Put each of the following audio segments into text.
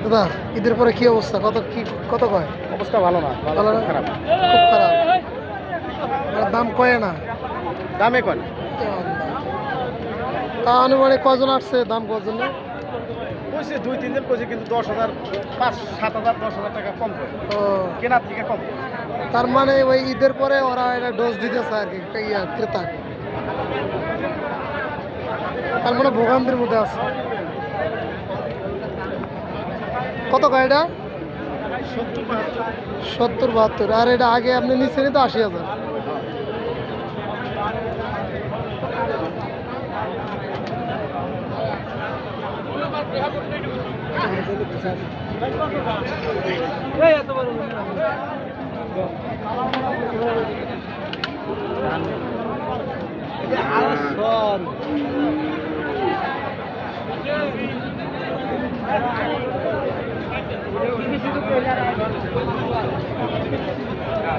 দাদা ঈদের পরে কি অবস্থা, কত কয়? অবস্থা ভালো না, ভালো না? খারাপ। খুব খারাপ। দাম কয় না? দামে কয় না। তা আনুমানিক কজন আসছে, দাম কজন? কইছে 2-3 জন কইছে, কিন্তু 10,000, 5-7,000, 10,000 টাকা কম করে ও, কেনার থেকে কম করে। তার মানে ওই ঈদের পরে ওরা এটা ডোজ দিতেছে আর কি ক্রেতা। তার মানে ভোগান্তির মধ্যে আছে। কত কয় এটা? 70-72। আর এটা আগে আপনি নিচ্ছেন তো 80,000।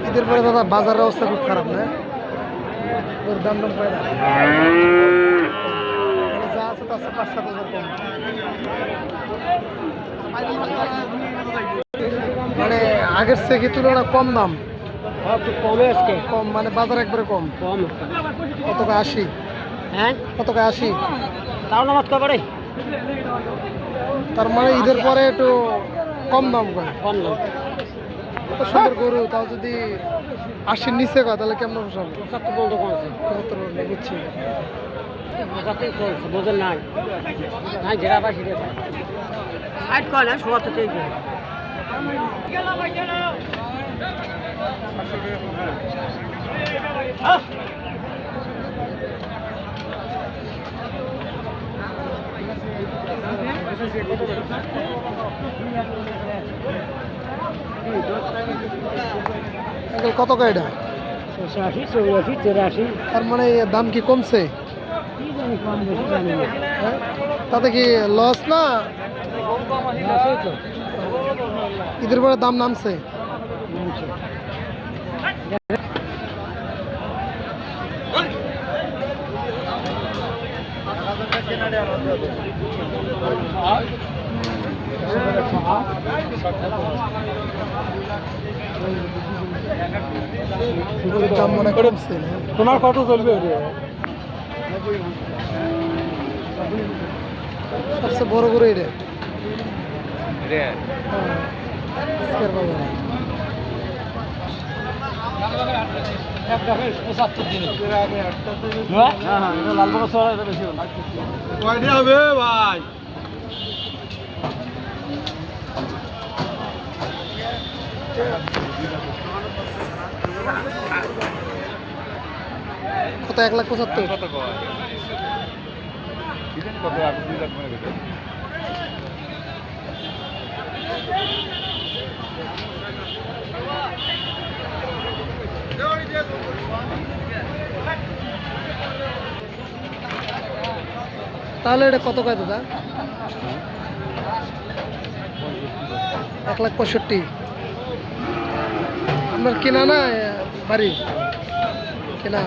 ঈদের পরে দাদা বাজারের অবস্থা খুব খারাপ না? ওর দাম পায় না, যা আছে তা 5-7,000 কম। মানে আগের থেকে তুলনা কম দাম, কম মানে বাজার একবারে কম। কত করে 80? হ্যাঁ, কত করে 80? তাও নামাজ কবে? তার মানে ঈদের পরে একটু কম দাম করে। কম দাম। এত সুন্দর গরু, তাও যদি 80-র নিচে কয় তাহলে কেমন পোষাবে? 75 পর্যন্ত কমছে। 75 বুঝছি। 75 চলছে, বোঝেন নাই নাই যেটা পাই সেটা পাই। 60 কয় না, 70 তেই কয়। কত কয় এটা? 85, 84, 83। তার মানে এর দাম কি কমছে? কি জানি কম বেশি জানি না। হ্যাঁ? তাতে কি লস না? আছে তো। ঈদের পরে দাম নামছে? নামছে। দাম মনে কমছে না? তোমার কত চলবে? সবচেয়ে বড় গরু এটা। আজকের বাজারে। কয়টা হবে ভাই? কত? 1,75,000। কত কয়? কত? 2 লাখ মনে করতে। তাহলে এটা কত কয় দাদা? 1,65,000। আপনার কেনা না বাড়ি কেনা?